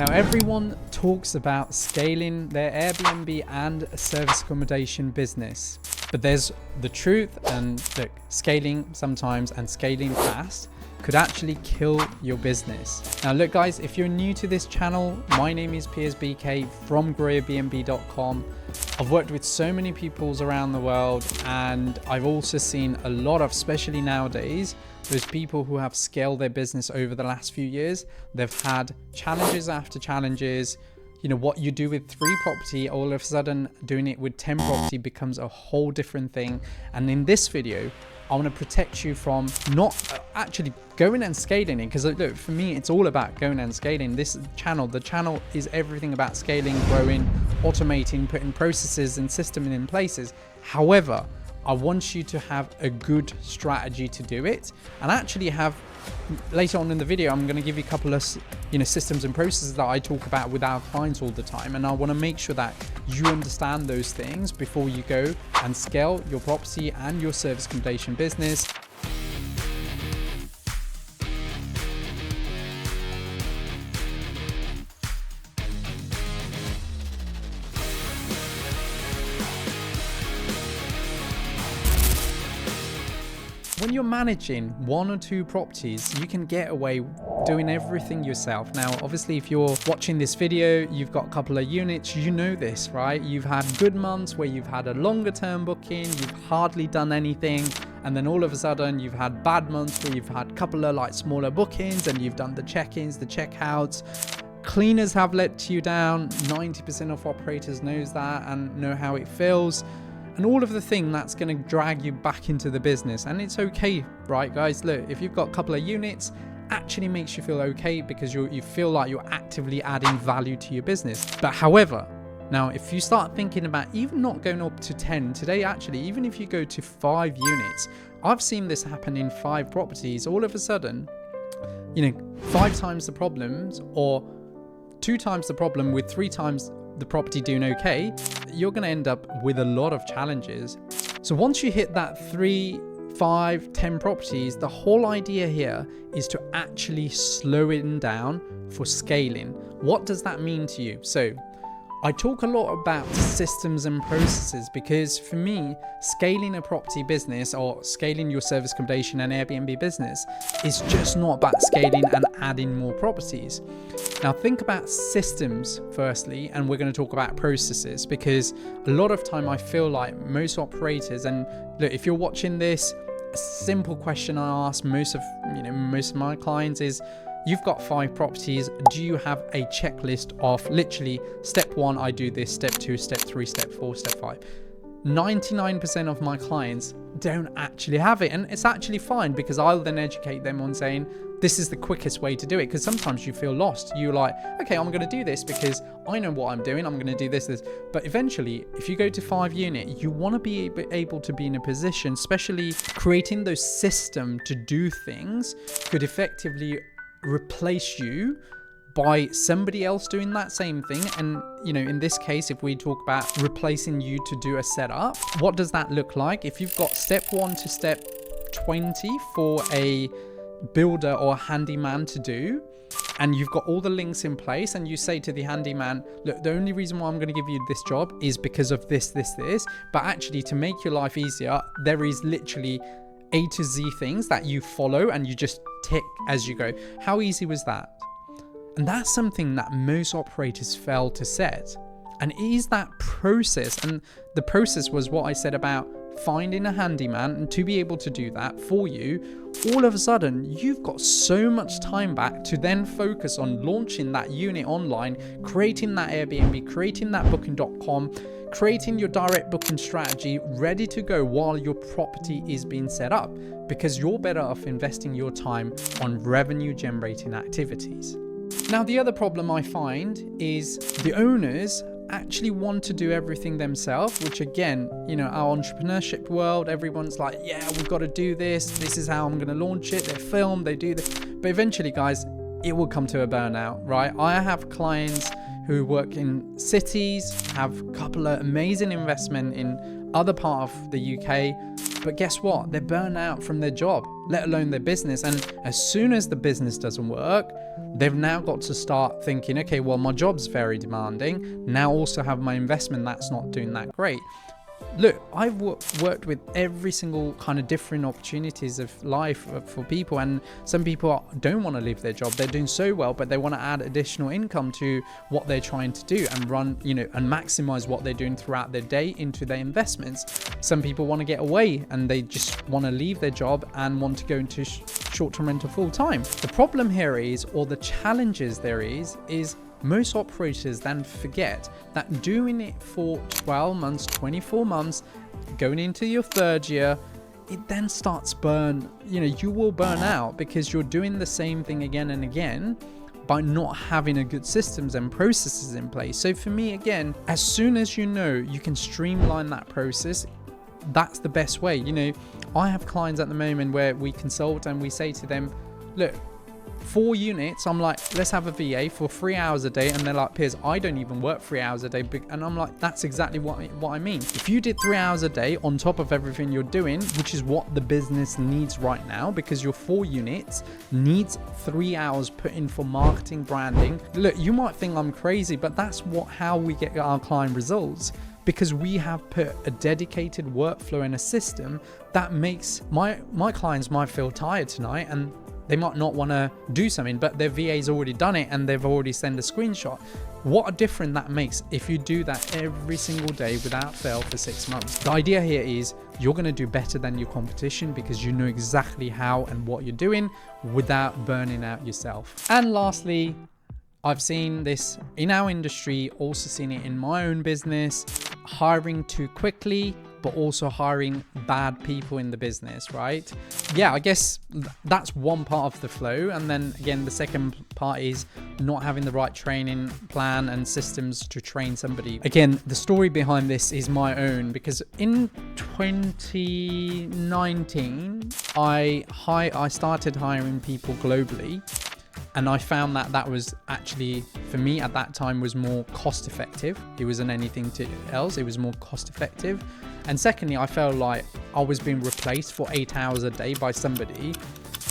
Now, everyone talks about scaling their Airbnb and service accommodation business, but there's the truth, and look, scaling sometimes and scaling fast could actually kill your business. Now look guys, if you're new to this channel, my name is Piers BK from GrowYourBNB.com. I've worked with so many people around the world, and I've also seen a lot of, especially nowadays, those people who have scaled their business over the last few years. They've had challenges after challenges. You know, what you do with 3 property, all of a sudden doing it with 10 property becomes a whole different thing. And in this video, I want to protect you from not actually going and scaling it, because look, for me, it's all about going and scaling. The channel is everything about scaling, growing, automating, putting processes and systems in places. However, I want you to have a good strategy to do it, and actually have, later on in the video, I'm going to give you a couple of systems and processes that I talk about with our clients all the time, and I want to make sure that you understand those things before you go and scale your property and your service accommodation business. When you're managing 1 or 2 properties, you can get away doing everything yourself. Now, obviously, if you're watching this video, you've got a couple of units, you know this, right? You've had good months where you've had a longer term booking, you've hardly done anything. And then all of a sudden you've had bad months where you've had a couple of like smaller bookings, and you've done the check-ins, the check-outs. Cleaners have let you down. 90% of operators knows that and know how it feels. And all of the thing that's going to drag you back into the business. And it's okay, right guys? Look, if you've got a couple of units, actually makes you feel okay, because you feel like you're actively adding value to your business. But however, now if you start thinking about even not going up to 10 today, actually, even if you go to 5 units, I've seen this happen in 5 properties. All of a sudden, 5 times the problems, or 2 times the problem with 3 times the property doing okay, you're going to end up with a lot of challenges. So once you hit that 3, 5, 10 properties, the whole idea here is to actually slow it down for scaling. What does that mean to you? So I talk a lot about systems and processes, because for me, scaling a property business or scaling your service accommodation and Airbnb business is just not about scaling and adding more properties. Now think about systems firstly, and we're going to talk about processes, because a lot of time I feel like most operators, and look, if you're watching this, a simple question I ask most of my clients is, you've got 5 properties. Do you have a checklist of literally step 1, I do this, step 2, step 3, step 4, step 5? 99% of my clients don't actually have it, and it's actually fine, because I'll then educate them on saying this is the quickest way to do it. Because sometimes you feel lost. You're like, okay, I'm going to do this because I know what I'm doing. I'm going to do this. But eventually, if you go to 5 unit, you want to be able to be in a position, especially creating those systems to do things, could effectively replace you by somebody else doing that same thing. And in this case, if we talk about replacing you to do a setup, what does that look like? If you've got step 1 to step 20 for a builder or a handyman to do, and you've got all the links in place, and you say to the handyman, look, the only reason why I'm going to give you this job is because of this, but actually to make your life easier, there is literally A to Z things that you follow and you just tick as you go. How easy was that? And that's something that most operators fail to set. And it is that process. And the process was what I said about finding a handyman, and to be able to do that for you, all of a sudden you've got so much time back to then focus on launching that unit online, creating that Airbnb, creating that booking.com, creating your direct booking strategy ready to go while your property is being set up, because you're better off investing your time on revenue generating activities. Now, the other problem I find is the owners actually want to do everything themselves, which again, our entrepreneurship world, everyone's like, yeah, we've got to do this. This is how I'm going to launch it. They film, they do this. But eventually, guys, it will come to a burnout, right? I have clients who work in cities, have a couple of amazing investment in other part of the UK, but guess what? They're burnt out from their job, let alone their business. And as soon as the business doesn't work, they've now got to start thinking, okay, well, my job's very demanding. Now also have my investment that's not doing that great. Look, I've worked with every single kind of different opportunities of life for people, and some people don't want to leave their job. They're doing so well, but they want to add additional income to what they're trying to do and run, and maximize what they're doing throughout their day into their investments. Some people want to get away and they just want to leave their job and want to go into short-term rental full-time. The problem here is, or the challenges there is most operators then forget that doing it for 12 months, 24 months, going into your third year, it then starts you will burn out because you're doing the same thing again and again by not having a good systems and processes in place. So for me, again, as soon as you can streamline that process, that's the best way. I have clients at the moment where we consult and we say to them, look, 4 units, I'm like, let's have a VA for 3 hours a day. And they're like, Piers, I don't even work 3 hours a day. And I'm like, that's exactly what I mean. If you did 3 hours a day on top of everything you're doing, which is what the business needs right now, because your 4 units needs 3 hours put in for marketing, branding. Look, you might think I'm crazy, but that's how we get our client results. Because we have put a dedicated workflow in a system that makes my clients might feel tired tonight and they might not want to do something, but their VA's already done it and they've already sent a screenshot. What a difference that makes if you do that every single day without fail for 6 months. The idea here is you're going to do better than your competition because you know exactly how and what you're doing without burning out yourself. And lastly, I've seen this in our industry, also seen it in my own business, hiring too quickly, but also hiring bad people in the business, right? Yeah, I guess that's one part of the flow. And then again, the second part is not having the right training plan and systems to train somebody. Again, the story behind this is my own, because in 2019, I started hiring people globally. And I found that was actually, for me at that time, was more cost effective. It wasn't anything else. It was more cost effective. And secondly, I felt like I was being replaced for 8 hours a day by somebody.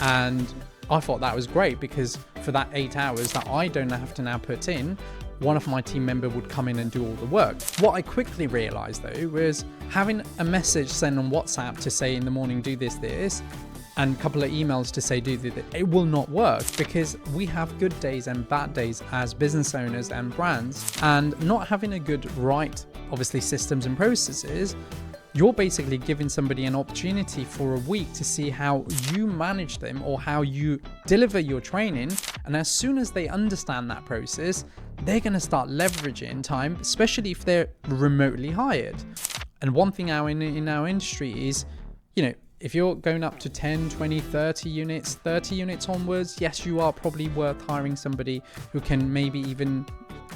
And I thought that was great because for that 8 hours that I don't have to now put in, one of my team members would come in and do all the work. What I quickly realized though was having a message sent on WhatsApp to say in the morning, do this, and a couple of emails to say do this, it will not work because we have good days and bad days as business owners and brands, and not having a good obviously systems and processes, you're basically giving somebody an opportunity for a week to see how you manage them or how you deliver your training. And as soon as they understand that process, they're going to start leveraging time, especially if they're remotely hired. And one thing in our industry is, if you're going up to 10, 20, 30 units onwards, yes, you are probably worth hiring somebody who can maybe even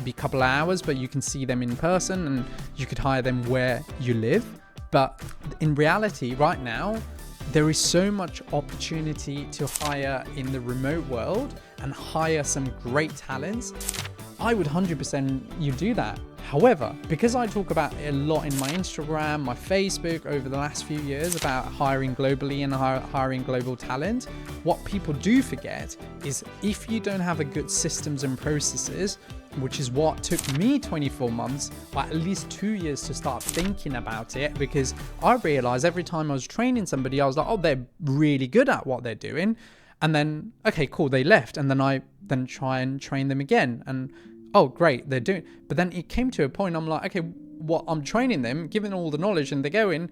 be a couple of hours, but you can see them in person and you could hire them where you live. But in reality, right now, there is so much opportunity to hire in the remote world and hire some great talents. I would 100% you do that. However, because I talk about it a lot in my Instagram, my Facebook over the last few years about hiring globally and hiring global talent, what people do forget is if you don't have a good systems and processes, which is what took me 24 months, or at least 2 years to start thinking about it, because I realized every time I was training somebody, I was like, oh, they're really good at what they're doing. And then, okay, cool, they left. And then I try and train them again. And oh, great, they're doing. But then it came to a point, I'm like, okay, I'm training them, giving all the knowledge and they're going.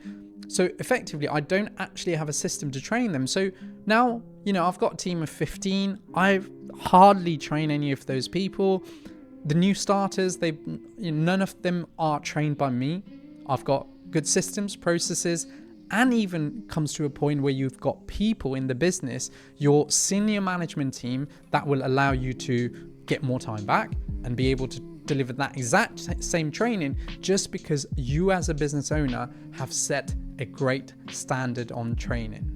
So effectively, I don't actually have a system to train them. So now, I've got a team of 15. I hardly train any of those people. The new starters, none of them are trained by me. I've got good systems, processes, and even comes to a point where you've got people in the business, your senior management team, that will allow you to get more time back and be able to deliver that exact same training just because you as a business owner have set a great standard on training.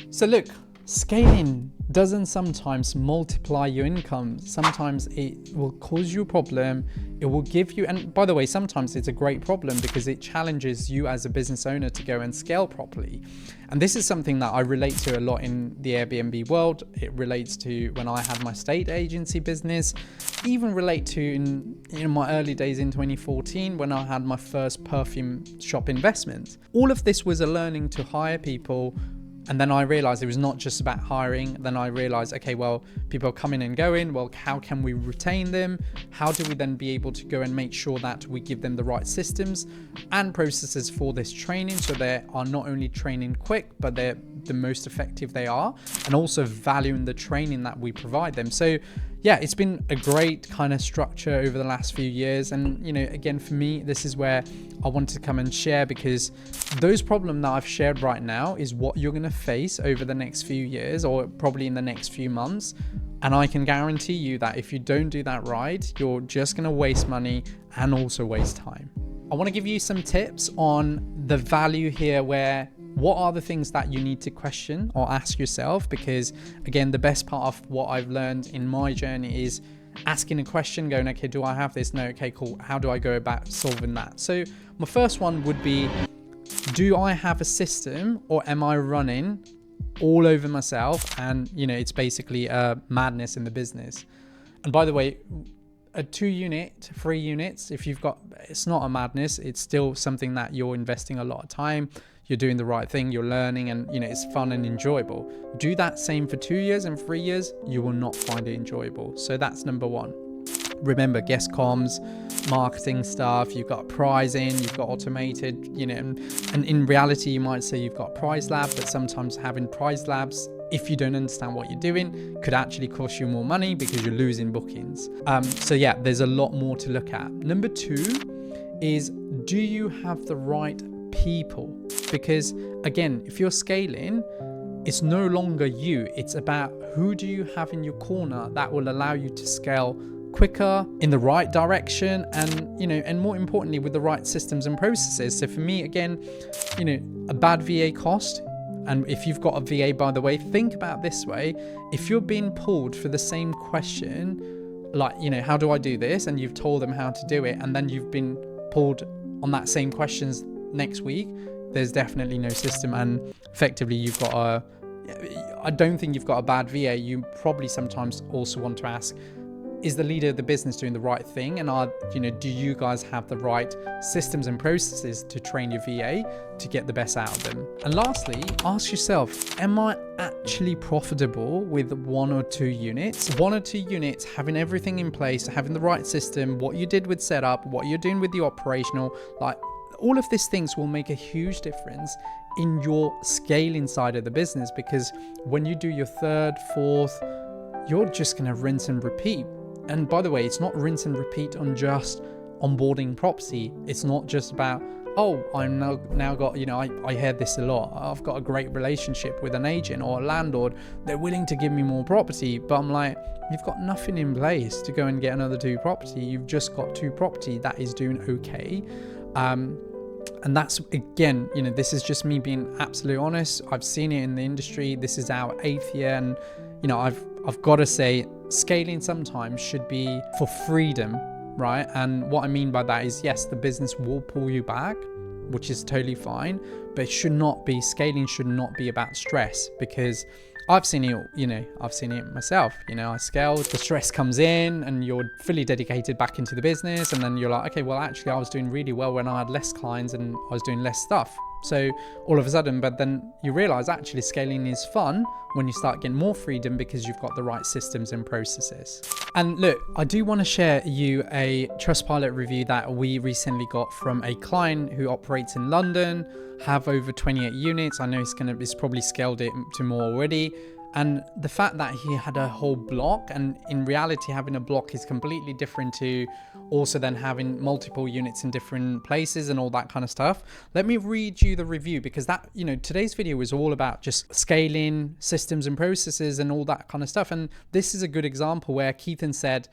So look, scaling doesn't sometimes multiply your income. Sometimes it will cause you a problem. It will give you, and by the way, sometimes it's a great problem because it challenges you as a business owner to go and scale properly. And this is something that I relate to a lot in the Airbnb world. It relates to when I had my state agency business, even relate to in my early days in 2014 when I had my first perfume shop investment. All of this was a learning to hire people. And then I realized it was not just about hiring. Then I realized, okay, well, people are coming and going. Well, how can we retain them? How do we then be able to go and make sure that we give them the right systems and processes for this training, so they are not only training quick, but they're the most effective they are, and also valuing the training that we provide them. So yeah, it's been a great kind of structure over the last few years. And, you know, again, for me, this is where I want to come and share, because those problems that I've shared right now is what you're going to face over the next few years, or probably in the next few months. And I can guarantee you that if you don't do that right, you're just going to waste money and also waste time. I want to give you some tips on the value here, where what are the things that you need to question or ask yourself? Because again, the best part of what I've learned in my journey is asking a question, going, okay, do I have this? No, okay, cool. How do I go about solving that? So my first one would be, do I have a system, or am I running all over myself? And, you know, it's basically a madness in the business. And by the way, a 2 unit, 3 units, if you've got, it's not a madness. It's still something that you're investing a lot of time. You're doing the right thing, you're learning, and, you know, it's fun and enjoyable. Do that same for 2 years and 3 years, you will not find it enjoyable. So that's number one. Remember, guest comms, marketing stuff, you've got pricing, you've got automated, you know, and in reality, you might say you've got price lab, but sometimes having price labs, if you don't understand what you're doing, could actually cost you more money because you're losing bookings. So yeah, there's a lot more to look at. Number 2 is, do you have the right people? Because again, if you're scaling, it's no longer you. It's about who do you have in your corner that will allow you to scale quicker, in the right direction, and, you know, and more importantly, with the right systems and processes. So for me, again, you know, a bad VA cost. And if you've got a VA, by the way, think about this way. If you're being pulled for the same question, like, you know, how do I do this? And you've told them how to do it, and then you've been pulled on that same questions next week, there's definitely no system. And effectively, you've got I don't think you've got a bad VA. You probably sometimes also want to ask, is the leader of the business doing the right thing? And do you guys have the right systems and processes to train your VA to get the best out of them? And lastly, ask yourself, am I actually profitable with 1 or 2 units? 1 or 2 units, having everything in place, having the right system, what you did with setup, what you're doing with the operational, like all of these things will make a huge difference in your scaling side of the business, because when you do your 3rd, 4th, you're just going to rinse and repeat. And by the way, it's not rinse and repeat on just onboarding property. It's not just about, oh, I'm now got, you know, I hear this a lot. I've got a great relationship with an agent or a landlord. They're willing to give me more property. But I'm like, you've got nothing in place to go and get another 2 property. You've just got 2 property that is doing okay. And that's, again, you know, this is just me being absolutely honest. I've seen it in the industry. This is our 8th year. And, you know, I've got to say, scaling sometimes should be for freedom, right? And what I mean by that is, yes, the business will pull you back, which is totally fine, but scaling should not be about stress, because I've seen it myself. You know, I scaled, the stress comes in and you're fully dedicated back into the business. And then you're like, okay, well, actually I was doing really well when I had less clients and I was doing less stuff. So all of a sudden, but then you realize actually scaling is fun when you start getting more freedom because you've got the right systems and processes. And look, I do want to share you a Trustpilot review that we recently got from a client who operates in London, have over 28 units. I know it's probably scaled it to more already. And the fact that he had a whole block, and in reality, having a block is completely different to also then having multiple units in different places and all that kind of stuff. Let me read you the review, because that, you know, today's video is all about just scaling systems and processes and all that kind of stuff. And this is a good example where Keithan said,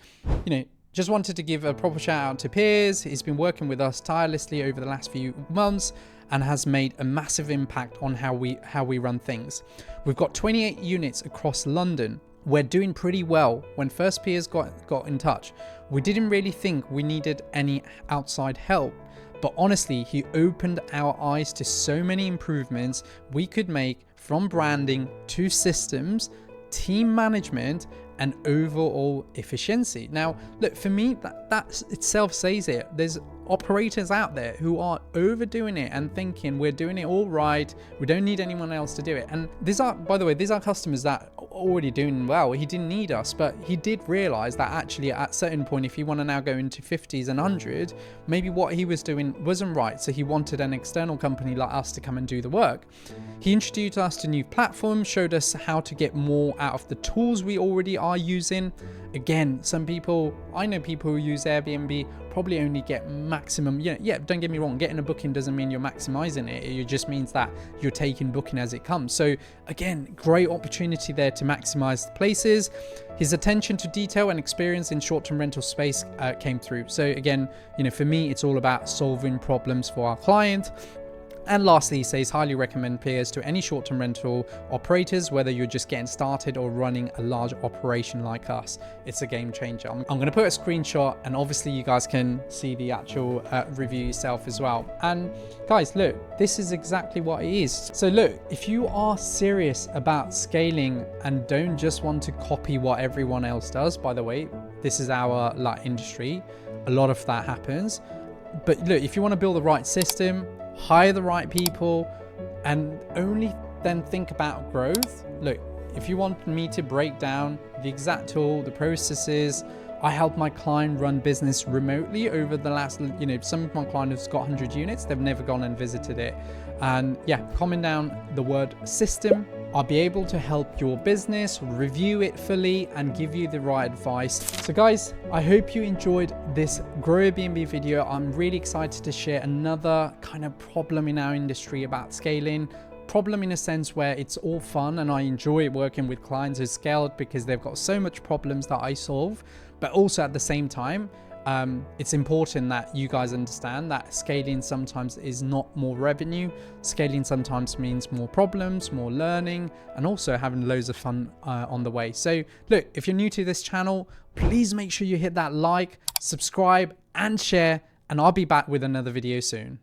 you know, Just wanted to give a proper shout out to Piers. He's been working with us tirelessly over the last few months and has made a massive impact on how we run things. We've got 28 units across London. We're doing pretty well. When first Piers got in touch, we didn't really think we needed any outside help. But honestly, he opened our eyes to so many improvements we could make, from branding to systems, team management, and overall efficiency. Now, look, for me, that itself says it. There's operators out there who are overdoing it and thinking we're doing it all right, we don't need anyone else to do it. And these are, by the way, these are customers that are already doing well. He didn't need us, but he did realize that actually at a certain point, if you want to now go into 50s and 100, maybe what he was doing wasn't right. So he wanted an external company like us to come and do the work. He introduced us to new platforms, showed us how to get more out of the tools we already are using. Again, I know people who use Airbnb probably only get maximum, yeah, don't get me wrong, getting a booking doesn't mean you're maximizing it. It just means that you're taking booking as it comes. So again, great opportunity there to maximize the places. His attention to detail and experience in short-term rental space came through. So again, for me, it's all about solving problems for our client. And lastly, he says, highly recommend Piers to any short-term rental operators, whether you're just getting started or running a large operation like us. It's a game changer. I'm going to put a screenshot, and obviously you guys can see the actual review yourself as well. And guys, look, this is exactly what it is. So look, if you are serious about scaling and don't just want to copy what everyone else does, by the way, this is our industry, a lot of that happens. But look, if you want to build the right system, hire the right people, and only then think about growth. Look, if you want me to break down the exact tool, the processes, I help my client run business remotely over the last, some of my clients have got 100 units, they've never gone and visited it. And yeah, comment down the word system. I'll be able to help your business, review it fully, and give you the right advice. So guys, I hope you enjoyed this GrowYourBNB video. I'm really excited to share another kind of problem in our industry about scaling. Problem in a sense where it's all fun and I enjoy working with clients who scaled because they've got so much problems that I solve. But also at the same time, it's important that you guys understand that scaling sometimes is not more revenue. Scaling sometimes means more problems, more learning, and also having loads of fun on the way. So look, if you're new to this channel, please make sure you hit that like, subscribe, and share, and I'll be back with another video soon.